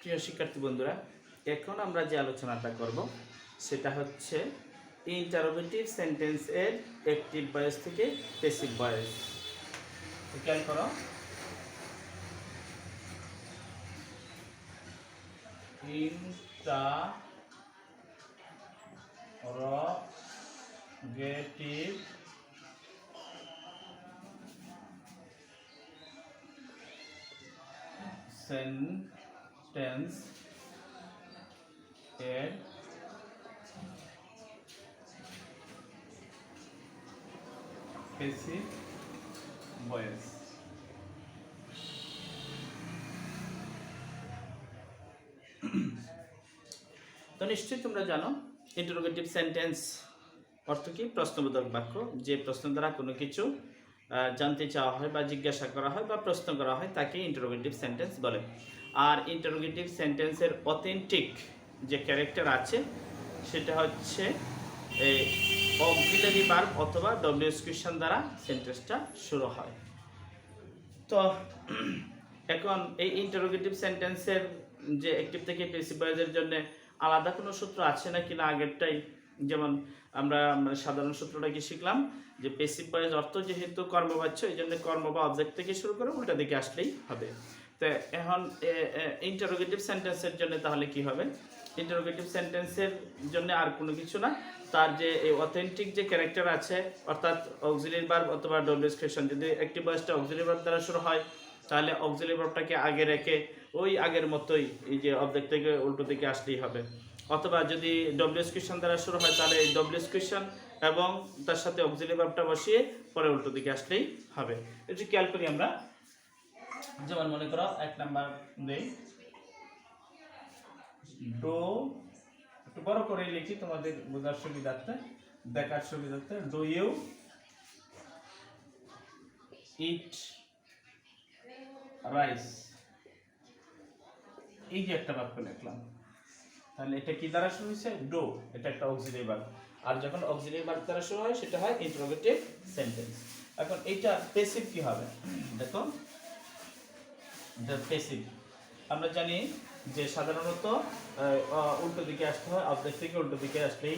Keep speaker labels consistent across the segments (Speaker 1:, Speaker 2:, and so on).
Speaker 1: প্রিয় শিক্ষার্থী বন্ধুরা, এখন আমরা যে আলোচনাটা করব সেটা হচ্ছে ইন্টারোগেটিভ সেন্টেন্সের অ্যাক্টিভ ভয়েস থেকে প্যাসিভ ভয়েস। খেয়াল করো, ইন্টারোগেটিভ সেন্টেন্স এর প্যাসিভ ভয়েস। তো নিশ্চয়ই তোমরা জানো ইন্টারোগেটিভ সেন্টেন্স অর্থ কি? প্রশ্নবোধক বাক্য, যে প্রশ্ন দ্বারা কোনো কিছু জানতে চাওয়া হয় বা জিজ্ঞাসা করা হয় বা প্রশ্ন করা হয় তাকে ইন্টারোগেটিভ সেন্টেন্স বলে। আর ইন্টারোগেটিভ সেন্টেন্সের অথেন্টিক যে ক্যারেক্টার আছে সেটা হচ্ছে অক্সিলারি ভার্ব অথবা ডব্লিউএস কোয়েশ্চন দ্বারা সেন্টেন্সটা শুরু হয়। তো এখন এই ইন্টারোগেটিভ সেন্টেন্সের যে অ্যাক্টিভ থেকে প্যাসিভ ভয়েসের জন্য আলাদা কোনো সূত্র আছে না কিনা আগেরটাই, যেমন আমরা সাধারণ সূত্রটা কি শিখলাম যে প্যাসিভ ভয়েস অর্থ যেহেতু কর্মবাচ্য, এই জন্য কর্ম বা অবজেক্ট থেকে শুরু করে উল্টা দিকে আসলেই হবে। তো এখন ইন্টারোগেটিভ সেন্টেন্সের জন্য তাহলে কি হবে? ইন্টারোগেটিভ সেন্টেন্সের জন্য আর কোনো কিছু না, তার যে এই অথেন্টিক যে ক্যারেক্টার আছে অর্থাৎ অক্সিলারি ভার্ব অথবা ডব্লিউএস কোয়েশ্চন, যদি অ্যাক্টিভ ভয়েসটা অক্সিলারি ভার্ব দ্বারা শুরু হয় তাহলে অক্সিলারি ভার্বটাকে আগে রেখে ওই আগের মতোই এই যে অবজেক্ট থেকে উল্টো দিকে আসলেই হবে। অথবা যদি ডব্লিউএস কোয়েশ্চন দ্বারা শুরু হয় তাহলে এই ডব্লিউএস কোয়েশ্চন এবং তার সাথে অক্সিলারি ভার্বটা বসিয়ে পরে উল্টো দিকে আসলেই হবে। একটু খেয়াল করি আমরা, যেমন মনে করো এক নাম্বার দেই, ডো, একটু বড় করে লিখি তোমাদের বোঝার সুবিধার্থে, দেখার সুবিধার্থে। Do you eat rice? এই যে একটা বাক্য লিখলাম, তাহলে এটা কি দ্বারা শুরু হয়েছে? ডো, এটা একটা অক্সিলারি ভার্ব। আর যখন অক্সিলারি ভার্ব দ্বারা শুরু হয় সেটা হয় ইন্টারোগেটিভ সেন্টেন্স। এখন এইটা প্যাসিভ কি হবে? দেখো, প্যাসিভ আমরা জানি যে সাধারণত উল্টো দিকে আসতে হয়, অবজেক্ট থেকে উল্টো দিকে আসলেই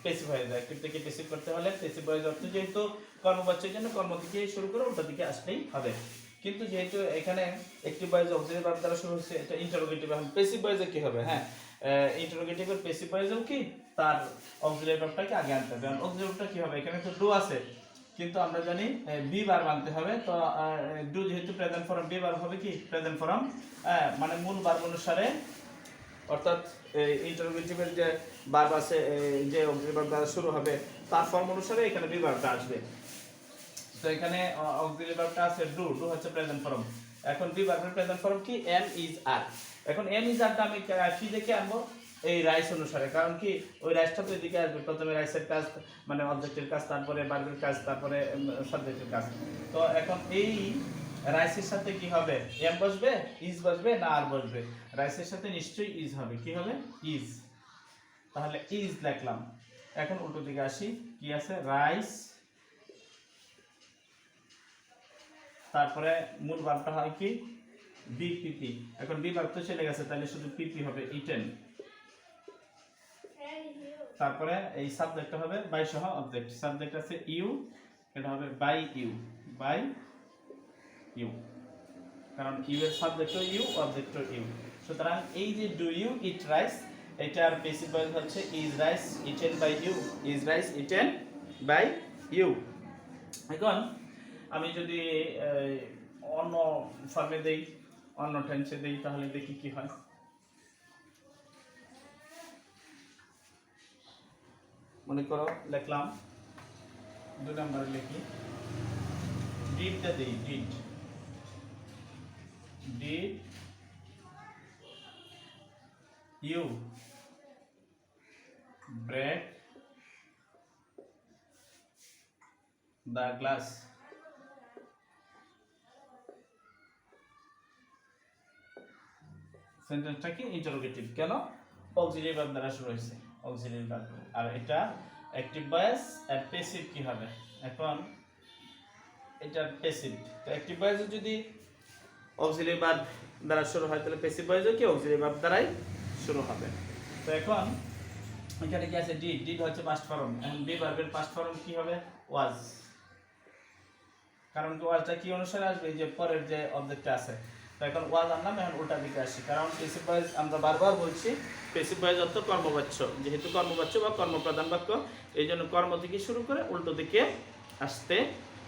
Speaker 1: প্যাসিভ হয়ে যায়। অ্যাক্টিভ থেকে প্যাসিভ করতে হলে প্যাসিভ ভয়েস অর্থ যেহেতু কর্মবাচ্যের জন্য কর্ম থেকে শুরু করে উল্টো দিকে আসলেই হবে। কিন্তু যেহেতু এখানে অ্যাক্টিভ ভয়েস অক্সিলারি ভার্ব দ্বারা শুরু হচ্ছে, এটা ইন্টারোগেটিভ। এখন প্যাসিভ ভয়েসে কি হবে? ইন্টারোগেটিভের প্যাসিভ ভয়েসেও কি তার অক্সিলারি ভার্বটাকে আগে আনতে হবে। অক্সিলারি ভার্বটা কি হবে? এখানে তো ডু আছে, কিন্তু আমরা জানি বি ভার্ব আনতে হবে। তো ডু যেহেতু প্রেজেন্ট ফর্ম, বি ভার্ব হবে কি প্রেজেন্ট ফর্ম, মানে মূল ভার্ব অনুসারে, অর্থাৎ ইন্টারোগেটিভের যে ভার্ব আছে যে অক্সিলারি ভার্ব দ্বারা শুরু হবে তার ফর্ম অনুসারে এখানে বি ভার্বটা আসবে। তো এখানে অক্সিলারি ভার্বটা আছে ডু, ডু হচ্ছে প্রেজেন্ট ফর্ম। এখন বি ভার্বের প্রেজেন্ট ফর্ম কি? এম ইজ আর। এখন এম ইজ আরটা আমি কি দেখে আনবো? এই রাইস অনুসারে, কারণ কি ওই রাইসটা তো এদিকে আসবে। প্রথমে রাইসের কাজ মানে অবজেক্টের কাজ, তারপরে ভার্বের কাজ, তারপরে সাবজেক্টের কাজ। তো এখন এই রাইসের সাথে কি হবে? এম বসবে, ইজ বসবে, না আর বসবে? রাইসের সাথে নিশ্চয়ই ইজ হবে। কি হবে? ইজ। তাহলে ইজ লিখলাম। এখন উল্টো দিকে আসি, কি আছে? রাইস, তারপরে মূল ভার্বটা হয় কি? বিপিপি। এখন বি ভার্ব তো চলে গেছে, তাহলে শুধু পিপি হবে, ইটেন। তারপরে এই সাবজেক্টটা হবে বাই সহ অবজেক্ট। সাবজেক্ট আছে ইউ, এটা হবে বাই ইউ, বাই ইউ, কারণ ইউ এর সাবজেক্টও ইউ, অবজেক্টও ইউ। সুতরাং এই যে ডু ইউ ইট রাইস, এটার প্যাসিভ ভয়েস হচ্ছে is rice eaten by you, is rice eaten by you. এখন আমি যদি অন্য ফর্মে দেই, অন্য টেন্সে দেই, তাহলে দেখি কি হয়। মনে করো লিখলাম, 2 নম্বরে লিখি, ডিডটা দেই, did, did you break the glass? সেন্টেন্সটা কি? ইন্টারোগেটিভ। কেন? অক্সিলারি ভার্ব দ্বারা শুরু হয়েছে, অক্সিলারি ভার্ব। আর এটা অ্যাক্টিভ ভয়েস। আর প্যাসিভ কি হবে? এখন এটা প্যাসিভ। তো অ্যাক্টিভ ভয়েসে যদি অক্সিলারি ভার্ব দ্বারা শুরু হয় তাহলে প্যাসিভ ভয়েসও কি অক্সিলারি ভার্ব দ্বারাই শুরু হবে। তো এখন এখানে কি আছে ডিড, ডিড হচ্ছে পাস্ট ফর্ম। এখন বি ভার্বের পাস্ট ফর্ম কি হবে ওয়াজ, কারণ কি ওয়াজটা কি অনুসারে আসবে যে পরের যে অবজেক্টটা আছে। তো এখন ওয়াজ আনলাম, এখন উল্টা দিকে আসি, কারণ প্যাসিভ ভয়েস আমরা বারবার বলছি প্যাসিভ ভয়েস অর্থ কর্মবাচ্য, যেহেতু কর্মবাচ্য বা কর্মপ্রধান বাক্য এই জন্য কর্ম থেকে শুরু করে উল্টো দিকে আসতে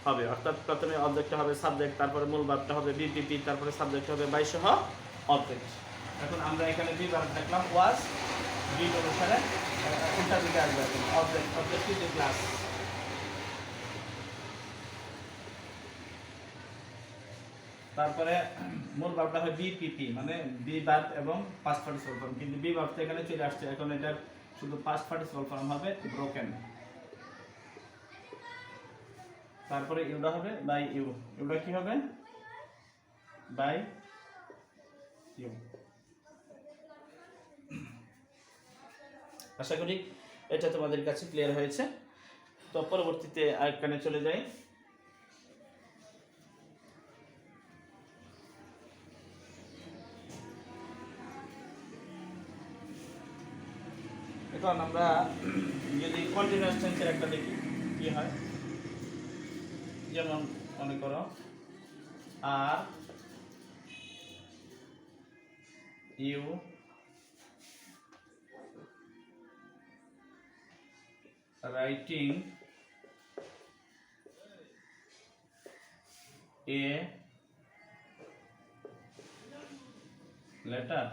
Speaker 1: হবে। অর্থাৎ প্রথমে অবজেক্টটা হবে সাবজেক্ট, তারপরে মূল ভার্বটা হবে বিপিপি, তারপরে সাবজেক্ট হবে বাই সহ অবজেক্ট। এখন আমরা এখানে বি ভার্ব দেখলাম ওয়াজ, ডিড অনুসারে উল্টা দিকে আসবে অবজেক্ট, অবজেক্ট ইজ ক্লাস। তারপরে মূল ভার্বটা হয় বিপিপি, মানে বি ভার্ব এবং পাস্ট পার্টিসিপল ফর্ম, কিন্তু বি ভার্বটা এখানে চলে আসছে, এখন এটার শুধু পাস্ট পার্টিসিপল ফর্ম হবে ব্রোকেন। তারপরে ইউটা হবে বাই ইউ, ইউটা কি হবে বাই ইউ। আশা করি এটা তোমাদের কাছে ক্লিয়ার হয়েছে। তো পরবর্তীতে আরেকখানে চলে যাই। এখন আমরা যদি কন্টিনিউয়াস টেন্সের একটা দেখি কি হয়, যেমন মনে করো are you writing a letter,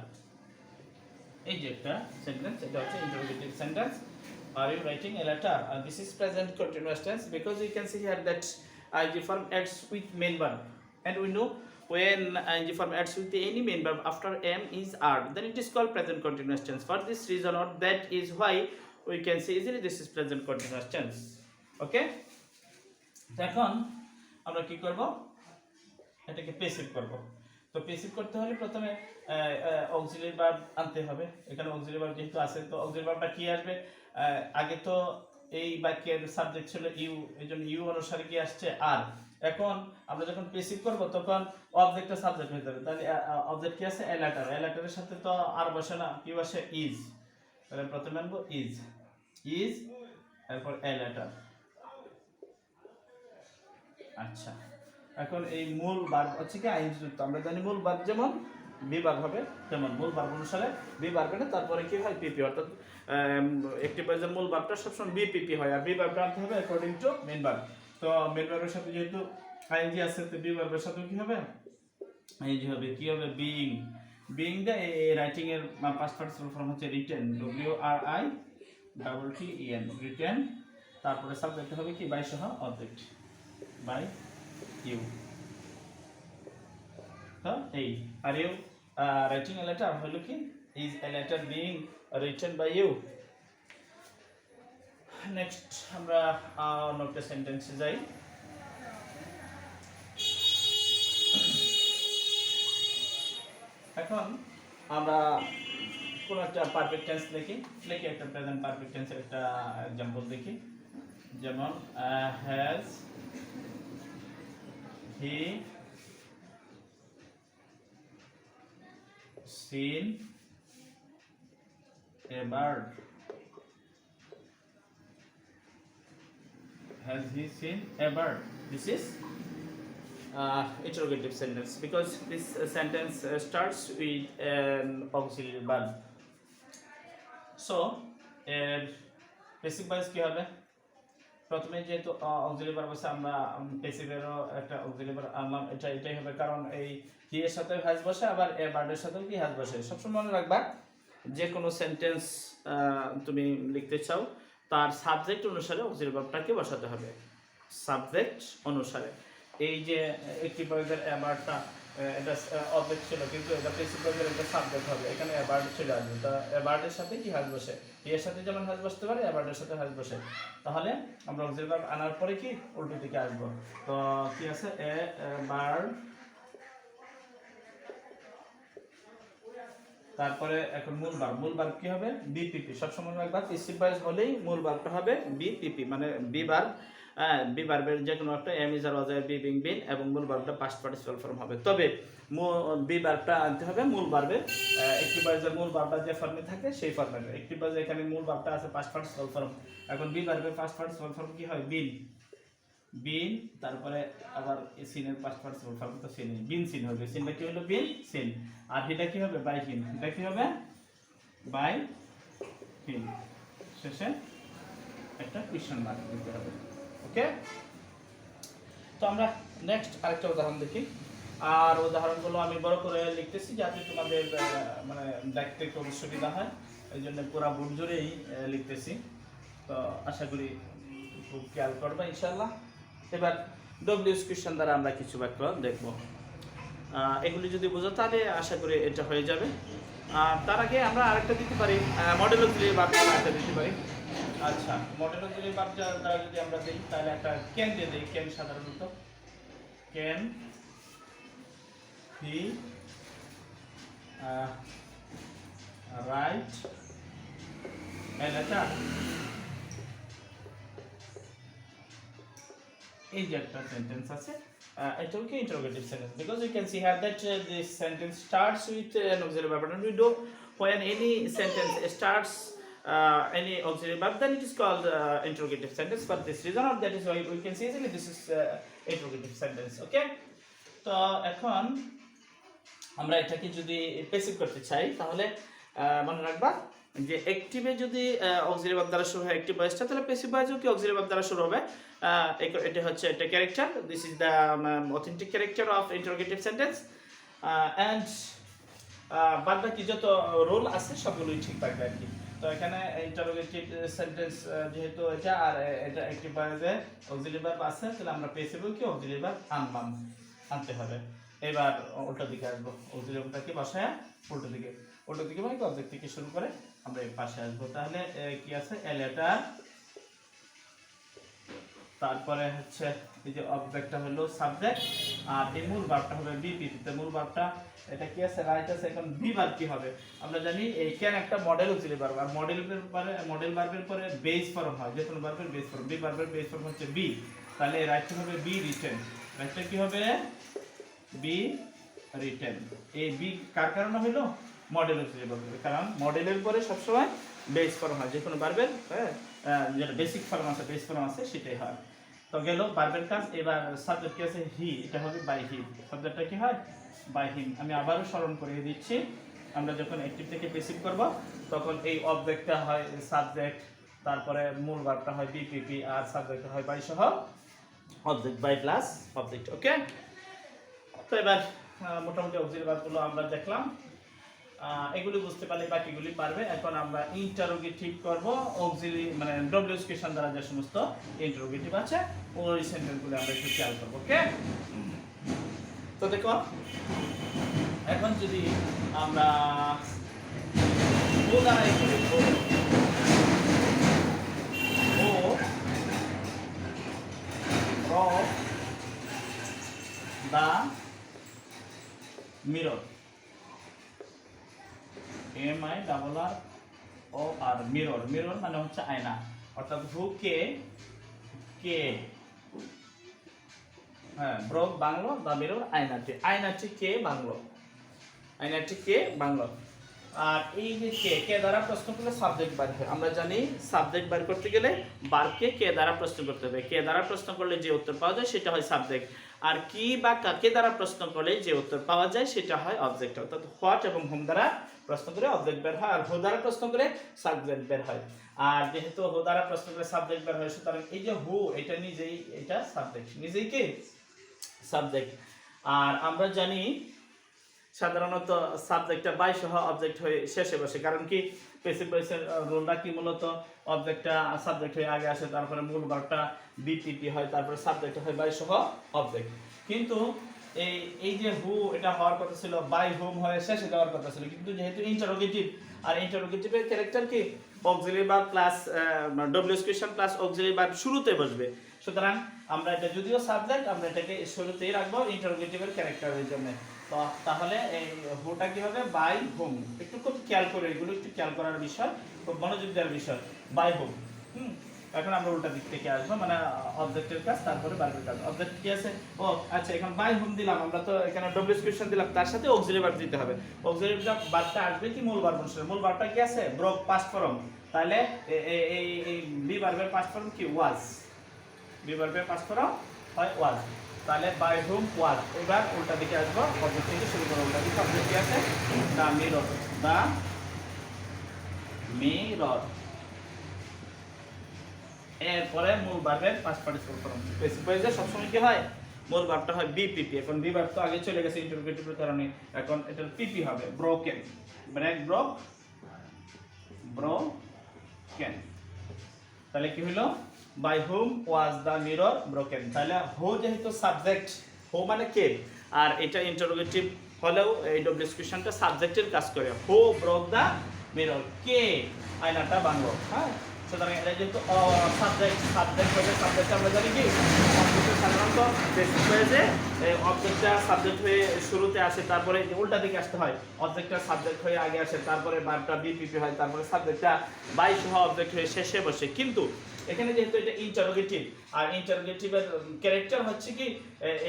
Speaker 1: এই যে একটা সেন্টেন্স, এটা হচ্ছে interrogative sentence. Are you writing a letter, and this is present continuous tense because you can see here that ing form adds with main verb, and we know when ing form adds with any main verb after am is are, then it is called present continuous tense. For this reason or that is why we can say easily this is present continuous tense. Okay, এখন আমরা কি করব, এটাকে passive করব। তো passive করতে হলে প্রথমে অক্সিলারি ভার্ব আনতে হবে। এখানে অক্সিলারি ভার্ব যেহেতু আছে, তো অক্সিলারি ভার্বটা কি আসবে, আগে তো এই বাক্যের সাবজেক্ট ছিল ইউ, এইজন্য ইউ অনুসারে কি আসছে আর। এখন আমরা যখন প্যাসিভ করব তখন অবজেক্টটা সাবজেক্ট হয়ে যাবে, তাহলে অবজেক্ট কি আছে এ লেটার, এ লেটারের সাথে তো আর বসে না, কি বসে ইজ, তাহলে প্রথমে আনবো ইজ, ইজ তারপর এ লেটার। আচ্ছা, এখন এই মূল ভার্ব হচ্ছে কি আইনজি যুক্ত। আমরা জানি মূল ভার্ব যেমন বি ভার্ব হবে, তেমন মূল ভার্ব অনুসারে বি ভার্ব এনে তারপরে কি হয় পিপি, অর্থাৎ একটি ভার্বের মূল ভার্বটা সবসময় বিপিপি হয়, আর বি ভার্বটা আনতে হবে অ্যাকর্ডিং টু মেন ভার্ব। তো মেন ভার্বের সাথে যেহেতু আইনজি আছে, তো বি ভার্বের সাথে কি হবে আইনজি হবে, কি হবে বিইং, বিইং দা রাইটিং এর পাস্ট পার্টিসিপল ফর্ম হচ্ছে written, W R I double T E N, written. তারপরে সাবজেক্ট হবে কি বাই সহ অবজেক্ট, বাই ইউ। তো এই are you writing a letter হলো কি is a letter being written by you. Next আমরা অন্য একটা সেন্টেন্সে যাই। এখন আমরা কোন একটা পারফেক্ট টেন্স লিখি, লিখে একটা প্রেজেন্ট পারফেক্ট টেন্সের একটা एग्जांपल দেখি। যেমন has he seen a bird, has he seen a bird? This is interrogative sentence because this sentence starts with an auxiliary verb. So passive voice কি হবে, প্রথমে যেহেতু অক্সিলারি ভার্ব আছে আমরা প্যাসিভেরও একটা অক্সিলারি ভার্ব আনলাম, এটাই হবে, কারণ এই হি এর সাথে হ্যাজ বসে, আবার এ ভার্বের সাথেও কি হ্যাজ বসে। সবসময় মনে রাখবা যে কোনো সেন্টেন্স তুমি লিখতে চাও তার সাবজেক্ট অনুসারে অক্সিলারি ভার্বটাকে বসাতে হবে, সাবজেক্ট অনুসারে। এই যে একটি ভার্বের এ ভার্বটা এটা অবজেক্ট ছিল, কিন্তু এটা প্যাসিভ ভার্বের একটা সাবজেক্ট হবে, এখানে এ ভার্ব চলে আসবে, তা এ ভার্বের সাথে কি হ্যাজ বসে, এর সাথে যেমন হ্যাজ বসতে পারে এ ভার্বের সাথে হ্যাজ বসে, তাহলে আমরা অক্সিলারি ভার্ব আনার পরে কি উল্টো দিকে আসবো। তো কি আছে এ ভার্ব, তারপরে এখন মূল ভার্ব, মূল ভার্ব কি হবে বিপিপি। সবসময় রাখবা প্যাসিভ ভয়েস হলেই মূল ভার্বটা হবে বিপিপি, মানে বি ভার্ব হ্যাঁ, বি ভার্বের যে কোনো একটা am is are was be being been এবং মূল ভার্বটা পাস্ট পার্টিসিপাল ফর্ম হবে। তবে বি ভার্বটা আনতে হবে মূল ভার্বের অ্যাক্টিভ ভয়েসের মূল ভার্বটা যে ফর্মে থাকে সেই ফর্মে। অ্যাক্টিভ ভয়েসে এখানে মূল ভার্বটা আছে পাস্ট পার্টিসিপাল ফর্ম। এখন বি ভার্বের পাস্ট পার্টিসিপাল ফর্ম কি হয়? বিন। বিন, তারপরে আবার সিনের পাস্ট পার্টিসিপাল ফর্ম তো সিন, বিন সিন হবে। সিনটা কি হলো? Been seen. আর হিটা কি হবে? বাই হিন। এটা কি হবে? বাই হিন। শেষে একটা কোয়েশ্চেন মার্ক দিতে হবে। ওকে, তো আমরা নেক্সট আরেকটা উদাহরণ দেখি। আর উদাহরণগুলো আমি বড় করে লিখতেছি যাতে তোমাদের মানে দেখতে একটু সুবিধা হয়, এই জন্য পুরো বোর্ড জুড়েই লিখতেছি। তো আশা করি খুব খেয়াল করবে ইনশাআল্লাহ। এবার ডব্লিউএস কোয়েশ্চেন দ্বারা আমরা কিছু বাক্য দেখব। এগুলি যদি বোঝো তাহলে আশা করি এটা হয়ে যাবে। তার আগে আমরা আরেকটা দিতে পারি, মডেল অক্সিলারি ভার্ব একটা দিতে পারি। আচ্ছা, মডেল অক্সিলারি ভার্ব দ্বারা যদি আমরা দিই তাহলে একটা ক্যান দিয়ে দিই। ক্যান সাধারণত can he write a letter. এই যে একটা সেন্টেন্স আছে, এটাও কি interrogative sentence, because you can see here that this sentence starts with an auxiliary verb, and we know when any sentence starts any auxiliary verb, then it is called interrogative sentence. For this reason, or that is why we can see easily this is interrogative sentence. Okay, তো এখন আমরা এটাকে যদি passive করতে চাই তাহলে মনে রাখবা যে অ্যাক্টিভে যদি অক্সিলারি ভার্ব দ্বারা শুরু হয় অ্যাক্টিভ ভয়েসটা, তাহলে প্যাসিভ ভয়েসও কি অক্সিলারি ভার্ব দ্বারা শুরু হবে। এটা হচ্ছে একটা character, this is the authentic character of interrogative sentence. And বাদ বাকি যত রোল আছে সবগুলোই ঠিক থাকবে আর কি। তো এখানে ইন্টারোগেটিভ সেন্টেন্স যেহেতু এটা আর এটা অ্যাক্টিভ ভয়েসে অক্সিলারি ভার্ব আছে, তাহলে আমরা প্যাসিভও কি অক্সিলারি ভার্ব আনতে হবে। এবার উল্টো দিকে আসবো, অক্সিলারি ভার্বটাকে বসায় উল্টো দিকে মানে অবজেক্ট থেকে শুরু করে আমরা এই পাশে আসবো। তাহলে কি আছে? এ লেটার, তারপরে হচ্ছে এই যে অবজেক্টটা হলো সাবজেক্ট, আর এই মূল ভার্বটা হবে বিপিপি। তে মূল ভার্বটা এটা কি আছে? রাইট আছে। এখন বি ভার্ব কি হবে? আমরা জানি এই ক্যান একটা মডেল অক্সিলারি ভার্ব, আর মডেল ভার্বের পরে বেস ফর্ম হয়, যে কোনো ভার্বের বেস ফর্ম। বি ভার্বের বেস ফর্ম হচ্ছে বি, তাহলে রাইটটা হবে বি রিটেন। রাইটটা কি হবে? Be written. এই বি কার কারণে হলো? মডেল অক্সিলারি ভার্ব, কারণ মডেলের পরে সবসময় বেস ফর্ম হয়, যে কোনো ভার্বের যেটা বেসিক ফর্ম আছে, বেস ফর্ম আছে সেটাই হয়। তো গেল ভার্বের কাজ। এবার সাবজেক্ট কি আছে? হি, এটা হবে বাই হিম। সাবজেক্টটা কি হয়? By him. আমি আবারও স্মরণ করিয়ে দিচ্ছি, আমরা যখন অ্যাক্টিভ থেকে প্যাসিভ করব তখন এই অবজেক্টটা হয় সাবজেক্ট, তারপরে মূল ভার্বটা হয় বিপিপি, আর সাবজেক্টটা হয় বাই সহ অবজেক্ট, বাই প্লাস অবজেক্ট। ওকে, তো এবার মোটামুটি অক্সিলারি ভার্বগুলো আমরা দেখলাম, এগুলি বুঝতে পারলে বাকিগুলি পারবে। এখন আমরা ইন্টারোগেটিভ করব, অক্সিলারি মানে ডব্লিউএস কোয়েশ্চন দ্বারা যে সমস্ত ইন্টারোগেটিভ আছে ওই সেন্টেন্সগুলো আমরা একটু খেয়াল করব। ওকে, তো দেখো এখন যদি আমরা ও দ্বারা দা মিরর, MIRROR, মিরর। মিরর মানে হচ্ছে আয়না, অর্থাৎ হু কে কে, হ্যাঁ ব্রোক বাংলো, দা মিরর আয়নাটি। আয়নাটি কে বাংলো, আয়নাটি কে বাংলো। আর এই যে কে দ্বারা প্রশ্ন করলে সাবজেক্ট বার হয়। আমরা জানি সাবজেক্ট বার করতে গেলে ভার্বকে কে দ্বারা প্রশ্ন করতে হবে। কে দ্বারা প্রশ্ন করলে যে উত্তর পাওয়া যায় সেটা হয় সাবজেক্ট, আর কি বা কাকে দ্বারা প্রশ্ন করলে যে উত্তর পাওয়া যায় সেটা হয় অবজেক্ট। অর্থাৎ হোয়াট এবং হোম দ্বারা প্রশ্ন করে অবজেক্ট বের হয়, আর হু দ্বারা প্রশ্ন করে সাবজেক্ট বের হয়। আর যেহেতু হু দ্বারা প্রশ্ন করে সাবজেক্ট বের হয়, সুতরাং এই যে হু এটা নিজেই, এটা সাবজেক্ট, নিজেই কি সাবজেক্ট। আর আমরা জানি সাধারণত সাবজেক্টটা বাই সহ অবজেক্ট হয়ে শেষে বসে, কারণ কি প্যাসিভ ভয়েসের রোলটা কি মূলত অবজেক্টটা সাবজেক্ট হয়ে আগে আসে, তারপরে মূল ভার্বটা বিপিপি হয়, তারপরে সাবজেক্ট হয় বাই সহ অবজেক্ট। কিন্তু এই যে হু এটা হওয়ার কথা ছিল বাই হোম হয়ে শেষে যাওয়ার কথা ছিল, কিন্তু যেহেতু ইন্টারোগেটিভ, আর ইন্টারোগেটিভের ক্যারেক্টার কি auxiliary verb plus WS question plus auxiliary verb শুরুতে বসবে, সুতরাং আমরা এটা যদিও সাবজেক্ট আমরা এটাকে শুরুতেই রাখবো ইন্টারোগেটিভের ক্যারেক্টারের জন্য। তো তাহলে এই হুটা কি হবে? By whom. একটু খুব খেয়াল করে, এগুলো একটু খেয়াল করার বিষয়, খুব মনোযোগ দেওয়ার বিষয়। বাই হোম, এখন আমরা উল্টা দিক থেকে আসবো, মানে অবজেক্টের কাজ তারপরে ভার্বের কাজ। অবজেক্ট কি আছে? ও আচ্ছা, এখন বাই হুম দিলাম, আমরা তো এখানে ডব্লিউ স্ক্রিপশন দিলাম, তার সাথে অক্সিলারি ভার্ব দিতে হবে। অক্সিলারি ভার্বটা আসবে কি মূল ভার্ব অনুসারে। মূল ভার্বটা কি আছে? Broke, past form. তাহলে এই বি ভার্বের পাস্ট ফর্ম কি? ওয়াজ। বি ভার্বের পাস্ট ফর্ম হয় ওয়াজ। তাহলে বাই হুম ওয়াজ। এবার উল্টা দিকে আসবো, অবজেক্ট থেকে শুরু করব। উল্টা দিকে অবজেক্ট কি আছে? দা মিরর। দা মিরর। এরপরে মূল ভার্বের পাস্ট পার্টিসিপল ফর্ম। বেসিক ভয়েসে সবসময় কি হয়? মূল ভার্বটা হয় বিপিপি। এখন বি ভার্ব তো আগে চলে গেছে ইন্টারোগেটিভের কারণে, এখন এটার পিপি হবে ব্রোকেন। Break, broke, broken. তাহলে কি হলো? By whom was the mirror broken. তাহলে হো যেহেতু সাবজেক্ট, হো মানে কে, আর এটা ইন্টারোগেটিভ হলেও এই ডব্লিউ এক্সপ্রেশনটা সাবজেক্টের কাজ করে। হো ব্রোক দা মিরর, কে আয়নাটা ভাঙলো। হ্যাঁ, সুতরাং এটা যেহেতু সাবজেক্ট হয়ে, সাবজেক্ট আমরা জানি কি অবজেক্টের সাধারণত বেসিক হয়েছে অবজেক্টটা সাবজেক্ট হয়ে শুরুতে আসে, তারপরে উল্টা দিকে আসতে হয়। অবজেক্টটা সাবজেক্ট হয়ে আগে আসে, তারপরে ভার্বটা বিপিপি হয়, তারপরে সাবজেক্টটা বাই সহ অবজেক্ট হয়ে শেষে বসে। কিন্তু এখানে যেহেতু এটা ইন্টারোগেটিভ, আর ইন্টারোগেটিভের ক্যারেক্টার হচ্ছে কি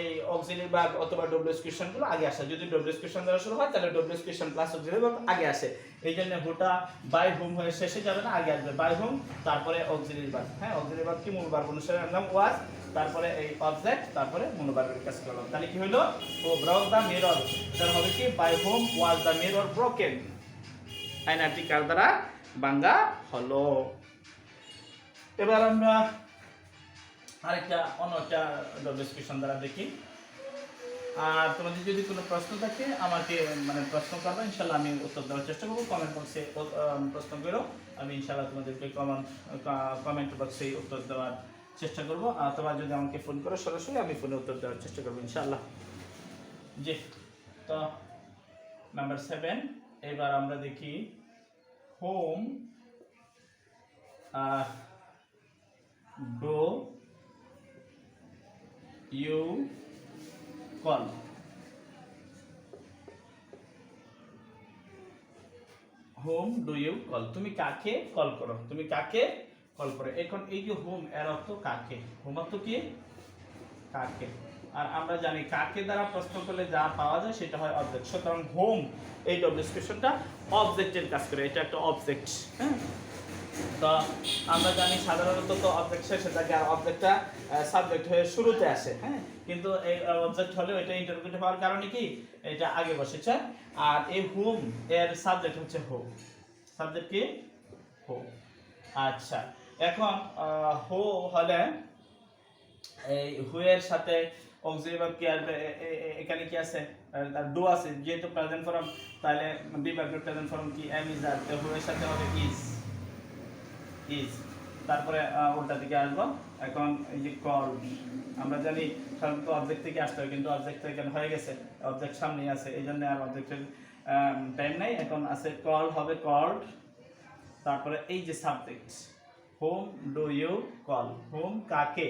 Speaker 1: এই অক্সিলারি ভার্ব অথবা ডব্লিউ এক্সপ্রেশন গুলো আগে আসে। যদি ডব্লিউ এক্সপ্রেশন দ্বারা শুরু হয় তাহলে W expression plus auxiliary verb আগে আসে। এই জন্য হোটা বাই হুম হয়ে শেষে যাবে না, আগে আসবে বাই হুম, তারপরে অক্সিলারি ভার্ব। হ্যাঁ, অক্সিলারি ভার্ব কি মূল ভার্ব অনুসারে নাম ওয়াজ, তারপরে এই অবজেক্ট, তারপরে মূল ভার্বের কাজ করলাম। তাহলে কি হলো? ও ব্রোক দা মিরর। তাহলে হবে কি? By whom was the mirror broken. আয়নাটি কার দ্বারা ভাঙা হলো। এবার আমরা আরেকটা অন্য একটা ডেসক্রিপশন দ্বারা দেখি। আর তোমাদের যদি কোনো প্রশ্ন থাকে আমাকে মানে প্রশ্ন করবে, ইনশাল্লাহ আমি উত্তর দেওয়ার চেষ্টা করবো। কমেন্ট বক্সে প্রশ্ন করো, আমি ইনশাল্লাহ তোমাদেরকে কমেন্ট বক্সে উত্তর দেওয়ার চেষ্টা করবো। অথবা যদি আমাকে ফোন করো সরাসরি, আমি ফোনে উত্তর দেওয়ার চেষ্টা করবো ইনশাল্লাহ। জি, তো নাম্বার 7 এবার আমরা দেখি whom do you call. Whom do you call, তুমি কাকে কল করো, তুমি কাকে কল করো। এখন এই যে হোম, এর অর্থ কাকে। হোম অর্থ কি? কাকে। আর আমরা জানি কাকে দ্বারা প্রশ্ন করলে যা পাওয়া যায় সেটা হয় অবজেক্ট। সুতরাং হোম এই ডেসক্রিপশনটা অবজেক্টের কাজ করে, এটা একটা অবজেক্ট। হ্যাঁ, তো আমরা জানি সাধারণত তো অবজেক্ট শেষে থাকে, আর অবজেক্টটা সাবজেক্ট হয়ে শুরুতে আসে। হ্যাঁ, কিন্তু এই অবজেক্ট হলেও এটা ইন্টারোগেটিভ হওয়ার কারণে কি এটা আগে বসেছে। আর এই হোম এর সাবজেক্ট হচ্ছে হো। সাবজেক্ট কি? হো। আচ্ছা, এখন হো হলে এই হু এর সাথে অক্সিলারি ভার্ব কি আসবে? এখানে কি আছে? ডু আছে, যেহেতু প্রেজেন্ট ফর্ম, তাহলে বি ভার্বের প্রেজেন্ট ফর্ম কি? এম ইজ আর। হু এর সাথে হবে ইজ, ইজ। তারপরে উল্টা দিকে আসবো। এখন এই যে কল, আমরা জানি সাধারণত অবজেক্ট থেকে আসতে হয়, কিন্তু অবজেক্ট এখানে হয়ে গেছে, অবজেক্ট সামনেই আছে, এই জন্য আর অবজেক্টের টাইম নাই। এখন আছে কল, হবে কল্ড। তারপরে এই যে subject whom do you call, whom কাকে,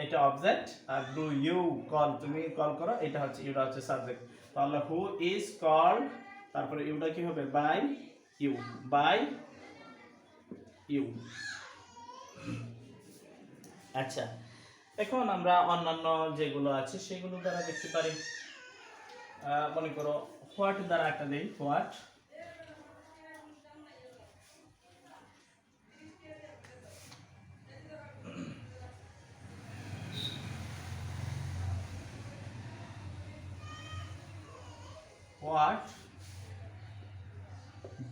Speaker 1: এটা অবজেক্ট, আর ডু ইউ কল তুমি কল করো, এটা হচ্ছে ইউটা হচ্ছে সাবজেক্ট। তাহলে হু ইজ কল্ড, তারপরে ইউটা কি হবে? By you, by you. আচ্ছা, এখন আমরা অন্যান্য যেগুলো আছে সেগুলো দ্বারা দেখতে পারি। মনে করো হোয়াট দ্বারা একটা দেই, হোয়াট। হোয়াট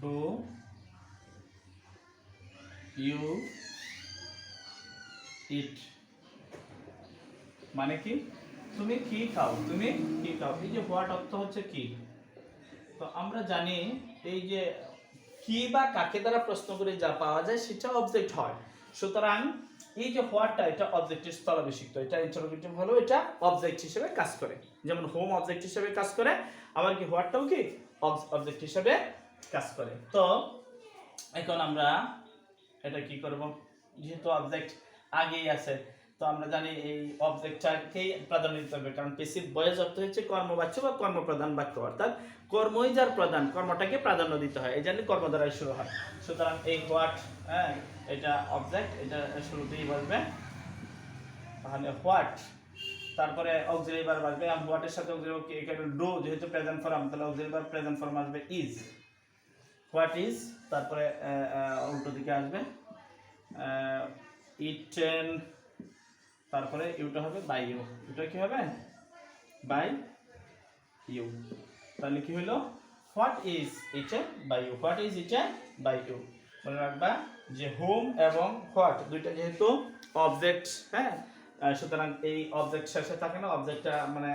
Speaker 1: ডু ইউ ইট, মানে কি? তুমি কি খাও, তুমি কি খাও। এই যে হোয়াট অর্থ হচ্ছে কি। তো আমরা জানি এই যে কি বা কাকে দ্বারা প্রশ্ন করে যা পাওয়া যায় সেটা অবজেক্ট হয়। সুতরাং এই যে হোয়াটটা, এটা অবজেক্টের স্থলাভিষিক্ত, এটা ইন্টারোগেটিভ হলেও এটা অবজেক্ট হিসেবে কাজ করে। যেমন হোম অবজেক্ট হিসেবে কাজ করে, আবার কি হোয়াটটাও কি অবজেক্ট হিসেবে কাজ করে। তো এখন আমরা এটা কি করব, যেহেতু অবজেক্ট আগেই আছে, তো তো আমরা জানি এই অবজেক্টটাকেই প্রাধান্য দিতে হবে, কারণ প্যাসিভ ভয়েস অর্থ হচ্ছে কর্মবাচ্য বা কর্মপ্রধান বাক্য, অর্থাৎ কর্মই যার প্রধান, কর্মটাকে প্রাধান্য দিতে হয়, এই জন্য কর্ম দ্বারাই শুরু হয়। সুতরাং এই হোয়াট, হ্যাঁ এটা অবজেক্ট, এটা শুরুতেই বসবে, তাহলে হোয়াট, তারপরে অক্সিলারি ভার্ব আসবে, আর হোয়াটের সাথে অক্সিলারি এখানে ডু যেহেতু প্রেজেন্ট ফর্ম, তাহলে অক্সিলারি ভার্ব প্রেজেন্ট ফর্ম আসবে ইজ, হোয়াট ইজ, তারপরে উল্টো দিকে আসবে ইটেন, তারপরে ইউটা হবে বাই ইউ, এটা কি হবে বাই ইউ, তাহলে কি হলো what is eaten by you, what is eaten by you. মনে রাখবা যে হোম এবং হোয়াট দুইটা যেহেতু অবজেক্ট, হ্যাঁ সুতরাং এই অবজেক্ট শেষে থাকে না, অবজেক্টটা মানে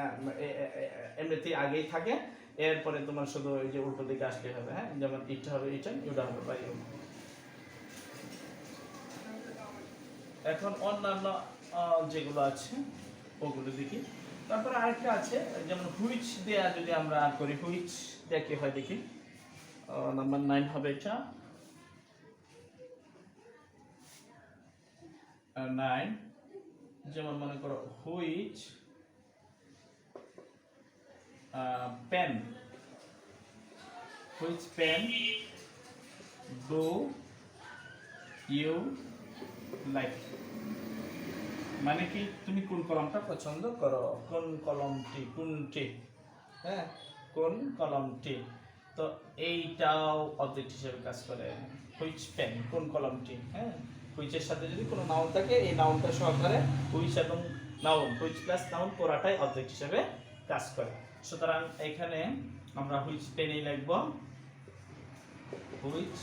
Speaker 1: এমনিতেই আগেই থাকে, এরপরে তোমার শুধু এই যে উল্টো দিকে আসতে হবে, হ্যাঁ যেমন ইট হবে ইটেন, ইউটা হবে বাই ইউ। এখন অন্যান্য যেগুলো আছে ওগুলো দেখি। তারপরে আরেকটা আছে যেমন হুইচ দেয়া, যদি আমরা করি হুইচ দেয়া কি হয় দেখি, নাম্বার 9 হবে এটা, 9 যেমন মনে করো which pen, which pen do you like, মানে কি তুমি কোন কলমটা পছন্দ করো, কোন কলমটি, কোনটি, হ্যাঁ কোন কলমটি, তো এইটাও অবজেক্ট হিসেবে কাজ করে। হুইচ পেন কোন কলমটি, হ্যাঁ হুইচের সাথে যদি কোনো নাউন থাকে এই নাউনটা সহকারে হুইচ এবং নাউন, হুইচ প্লাস নাউন পুরাটাই অবজেক্ট হিসেবে কাজ করে। সুতরাং এখানে আমরা হুইচ পেনই লিখব, হুইচ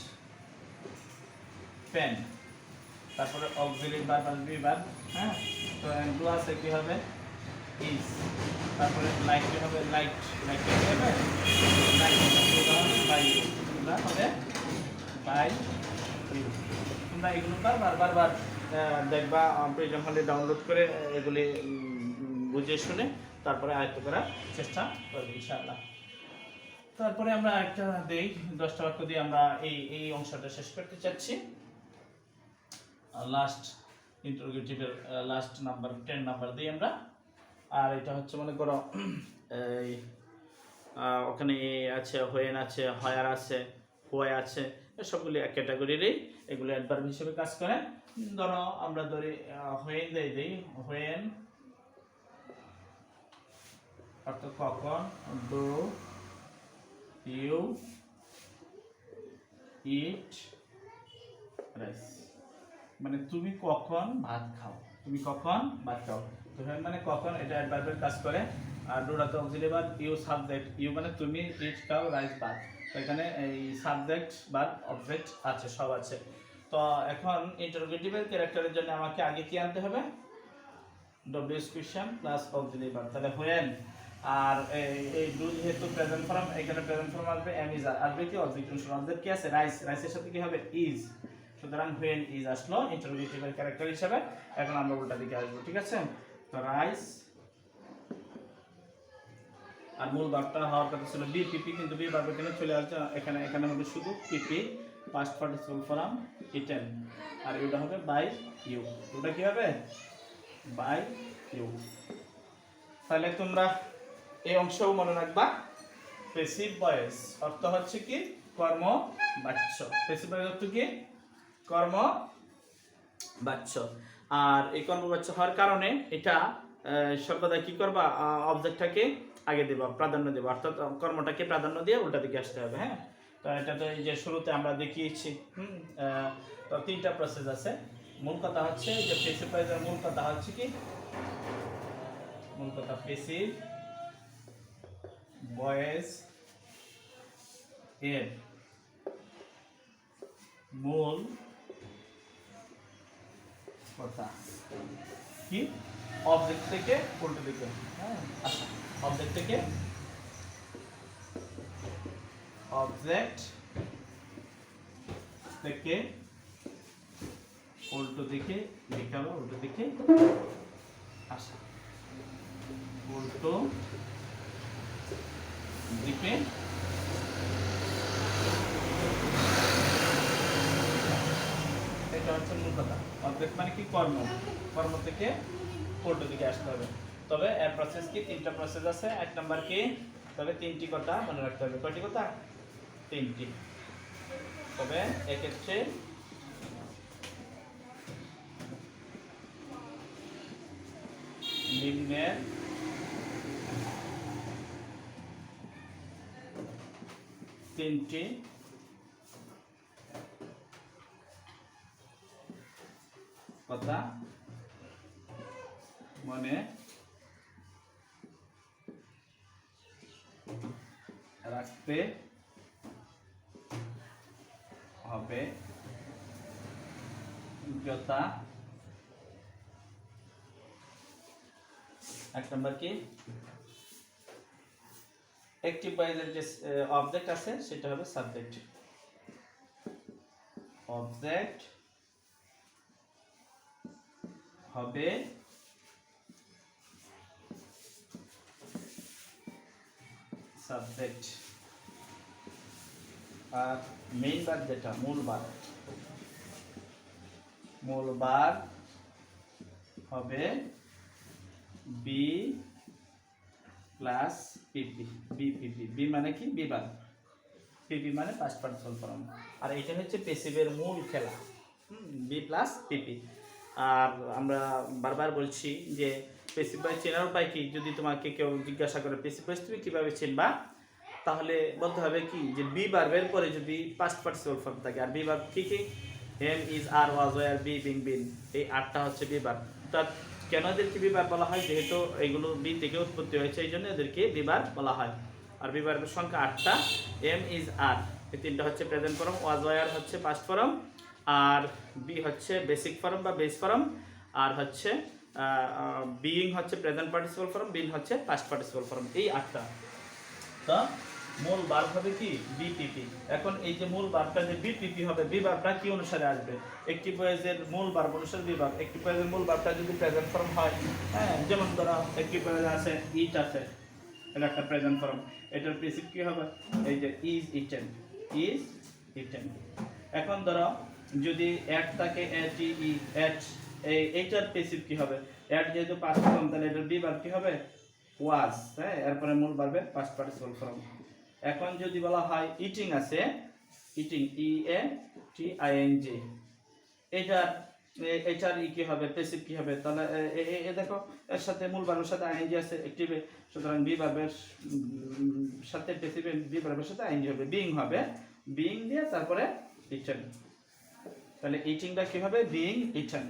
Speaker 1: পেন, তারপরে অক্সিলারি ভার্ব আসবে ভার্ব, হ্যাঁ তো ডু আছে কি হবে ইজ, তারপরে লাইক কি হবে লাইক, লাইক কি হবে লাইক, বাই ইউ, হবে বাই ইউ। তোমরা এগুলো বারবার দেখবা, প্রয়োজন হলে ডাউনলোড করে এগুলি বুঝে শুনে তারপরে আয়ত্ত করার চেষ্টা করবে ইনশাআল্লাহ। তারপরে আমরা একটা দেই 10টা বাক্য দিয়ে আমরা এই অংশটা শেষ করতে চাচ্ছি। লাস্ট ইন্টারোগেটিভের লাস্ট নাম্বার 10 নাম্বার দিই আমরা। আর এটা হচ্ছে মনে করো এই ওখানে আছে, হোয়েন আছে, হয়ার আছে, হোয় আছে, সবগুলি এক ক্যাটাগরিরই, এগুলো অ্যাডভার্ব হিসেবে কাজ করে। ধরো আমরা ধরি হোয়েন দিই, হোয়েন অর্থাৎ কখন, ডু ইউ ইট রাইস, মানে তুমি কখন ভাত খাও, তুমি কখন ভাত খাও। তো হোয়েন মানে কখন, এটা অ্যাডভার্বের কাজ করে। আর ডুটা তো auxiliary verb, you subject, you মানে তুমি, ইট খাও, রাইস ভাত, তো এখানে এই সাবজেক্ট বা অবজেক্ট আছে, সব আছে। তো এখন ইন্টারোগেটিভের ক্যারেক্টারের জন্য আমাকে আগে কি আনতে হবে, WS question plus auxiliary verb, তাহলে হোয়েন আর এই ডু যেহেতু প্রেজেন্ট ফর্ম, এখানে প্রেজেন্ট ফর্ম আসবে এম ইজ, আসবে কি অবজেক্ট, অবজেক্ট কি আছে রাইস, রাইসের সাথে কি হবে ইজ, সুতরাং হোয়েন ইজ আসলো ইন্টারোগেটিভের ক্যারেক্টার হিসেবে। এখন আমরা উল্টা দিকে আসবো, ঠিক আছে। তো রাইস, আর মূল ভার্বটা হওয়ার কথা ছিল বি পিপি, কিন্তু বি ভার্ব এখানে চলে আসছে, এখানে এখানে হবে শুধু পিপি পাস্ট পার্টিসিপল ফর্ম ইটেন, আর এটা হবে বাই ইউ, ওটা কি হবে বাই ইউ। তাহলে তোমরা এই অংশও মনে রাখবা। প্যাসিভ ভয়েস অর্থ হচ্ছে কি কর্ম বাচ্য, প্যাসিভ ভয়েস অর্থ কি কর্ম বাচ্য, আর এই কর্মবাচ্য হওয়ার কারণে এটা সর্বদা কি করবা, অবজেক্টটাকে আগে দেবা, প্রাধান্য দেবা, অর্থাৎ কর্মটাকে প্রাধান্য দিয়ে উল্টা দিকে আসতে হবে, হ্যাঁ। তো এটা তো এই যে শুরুতে আমরা দেখিয়েছি, তো 3টা প্রসেস আছে। মূল কথা হচ্ছে যে প্যাসিভ ভয়েসের মূল কথা হচ্ছে কি, মূল কথা প্যাসিভ ভয়েস এর মূল কথা কি, অবজেক্ট থেকে উল্টো দিকে, হ্যাঁ আচ্ছা, অবজেক্ট থেকে উল্টো দিকে লিখা হবে, উল্টো দিকে আসা, উল্টো দিকে এটা হচ্ছে মূল কথা। অবজেক্ট মানে কি কর্ম, কর্ম থেকে উল্টো দিকে আসতে হবে। তবে এর প্রসেস কি, তিনটা প্রসেস আছে। এক নাম্বার কি, তবে তিনটি কথা মনে রাখতে হবে। কয়টি কথা? তিনটি। তবে এক্ষেত্রে নিম্নের তিনটি কথা মনে রাখতে হবে, যথা এক নম্বর কি, অ্যাক্টিভ ভয়েসের যে অবজেক্ট আছে সেটা হবে সাবজেক্ট। অবজেক্ট হবে সাবজেক্ট। আর মেইন ভার্ব যেটা, মূল ভার্ব, মূল ভার্ব হবে বি প্লাস পিপি। বিপিপি, বি মানে কি, বি ভার্ব, পিপি মানে পাস্ট পার্টিসিপল ফর্ম। আর এটা হচ্ছে পেসিভের মূল খেলা, বি প্লাস পিপি। আর আমরা বারবার বলছি যে পেসিভ ভয়েস চেনার উপায় কি, যদি তোমাকে কেউ জিজ্ঞাসা করে পেসিভ ভয়েস তুমি কিভাবে চিনবা, তাহলে বলতে হবে কি যে বি ভার্বের পরে যদি পাস্ট পার্টিসিপল ফর্ম থাকে। আর বি ভার্ব কি কি, am, is, are, was, were, be, being, been, এই আটটা হচ্ছে বি ভার্ব। তা কেন এদেরকে বি ভার্ব বলা হয়, যেহেতু এগুলো বি থেকে উৎপত্তি হয়েছে এই জন্য এদেরকে বি ভার্ব বলা হয়। আর বি ভার্বের সংখ্যা 8টা। এম, ইজ, আর, এই তিনটা হচ্ছে প্রেজেন্ট ফর্ম, ওয়াজ, ওয়্যার হচ্ছে পাস্ট ফর্ম, আর বি হচ্ছে বেসিক ফর্ম বা বেস ফর্ম, আর হচ্ছে বিইং হচ্ছে প্রেজেন্ট পার্টিসিপল ফর্ম, বিন হচ্ছে পাস্ট পার্টিসিপল ফর্ম, এই 8টা। তো মূল ভার্ব হবে কি, বিপিপি। এখন এই যে মূল ভার্বটা যে বিপিপি হবে, বি ভার্বটা কি অনুসারে আসবে, অ্যাক্টিভ ভয়েসের মূল ভার্ব অনুসারে বি ভার্ব। অ্যাক্টিভ ভয়েসের মূল ভার্বটা যদি প্রেজেন্ট ফর্ম হয়, হ্যাঁ, যেমন ধরো অ্যাক্টিভ ভয়েস আছে ইট আছে, এটা একটা প্রেজেন্ট ফর্ম, এটার প্যাসিভ কি হবে, এই যে ইজ ইটেন, ইজ ইটেন। এখন ধরো যদি অ্যাট থাকে, এট, ই, এট, এইটার প্যাসিভ কি হবে, অ্যাট যেহেতু পাস্ট ফর্ম তাহলে এটার বি ভার্ব কি হবে, ওয়াজ, হ্যাঁ, এরপরে মূল ভার্বের পাস্ট পার্টিসিপল ফর্ম। এখন যদি বলা হয় ইটিং আছে, eating, E A T I N G, এটার কি হবে, প্যাসিভ কি হবে, তাহলে দেখো এর সাথে মূল ভার্বের সাথে আইএনজি আছে অ্যাক্টিভে, সুতরাং বি ভার্বের সাথে প্যাসিভে বি ভার্বের সাথে আইএনজি হবে, বিইং হবে, বিইং দিয়ে তারপরে ইটেন। তাহলে ইটিংটা কি হবে, বিইং ইটেন,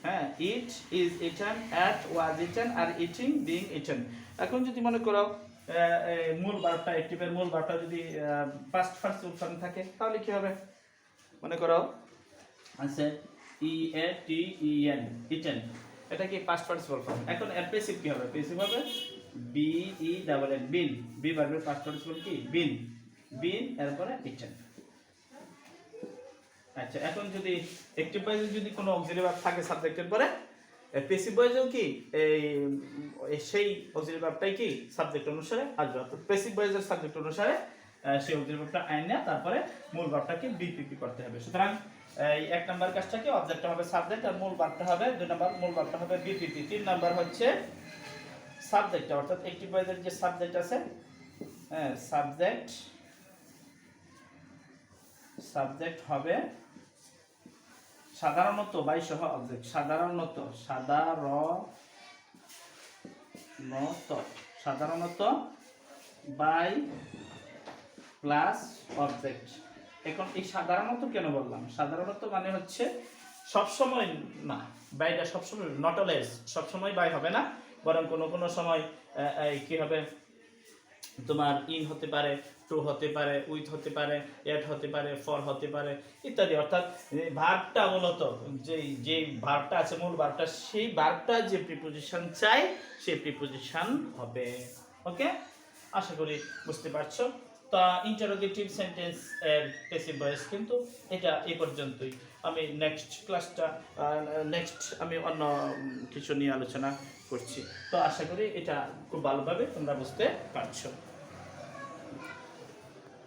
Speaker 1: হ্যাঁ, it, is eaten, ate, was eaten, are eating, being eaten. এখন যদি মনে করো মূল ভার্বটা, অ্যাক্টিভের মূল ভার্বটা যদি পাস্ট পার্টিসিপল ফর্ম থাকে, তাহলে কি হবে, মনে করো আছে ই এ টি ই এন, ইটেন, এটা কি পাস্ট পার্টিসিপল ফর্ম। এখন এর প্যাসিভ কি হবে, প্যাসিভ হবে বি ই ডাবল এন, বিন, বি ভার্বের পাস্ট পার্টিসিপল কি, বিন, বিন, এরপরে ইটেন। আচ্ছা, এখন যদি অ্যাক্টিভ ভয়েসে যদি কোনো অক্সিলারি ভার্ব থাকে সাবজেক্টের পরে, প্যাসিভ ভয়েসেও কি এই সেই অক্সিলারি ভার্বটাই কি সাবজেক্ট অনুসারে আসবে, অর্থাৎ প্যাসিভ ভয়েসের সাবজেক্ট অনুসারে সেই অক্সিলারি ভার্বটা আইনা তারপরে মূল ভার্বটাকে বিপিপি করতে হবে। সুতরাং এই এক নাম্বার কাজটাকে অবজেক্টটা হবে সাবজেক্ট, আর মূল ভার্বটা হবে, দুই নাম্বার মূল ভার্বটা হবে বিপিপি, তিন নাম্বার হচ্ছে সাবজেক্ট, অর্থাৎ অ্যাক্টিভ ভয়েসের যে সাবজেক্ট আছে, হ্যাঁ, সাবজেক্ট হবে সাধারণত বাই সহ অবজেক্ট, সাধারণত বাই প্লাস অবজেক্ট। এখন এই সাধারণত কেন বললাম, সাধারণত মানে হচ্ছে সবসময় না, বাইটা সবসময়, নট অলওয়েজ, সবসময় বাই হবে না, বরং কোনো কোনো সময় কি হবে, তোমার ইন হতে পারে, টু হতে পারে, উইথ হতে পারে, এট হতে পারে, ফর হতে পারে ইত্যাদি। অর্থাৎ ভার্বটা মূলত যে ভার্বটা আছে, মূল ভার্বটা, সেই ভার্বটা যে প্রিপোজিশন চাই সেই প্রিপোজিশন হবে। ওকে, আশা করি বুঝতে পারছো। তা ইন্টারোগেটিভ সেন্টেন্স এর প্যাসিভ ভয়েস কিন্তু এটা এই পর্যন্তই। আমি নেক্সট আমি অন্য কিছু নিয়ে আলোচনা করছি। তো আশা করি এটা খুব ভালোভাবে তোমরা বুঝতে পারছো।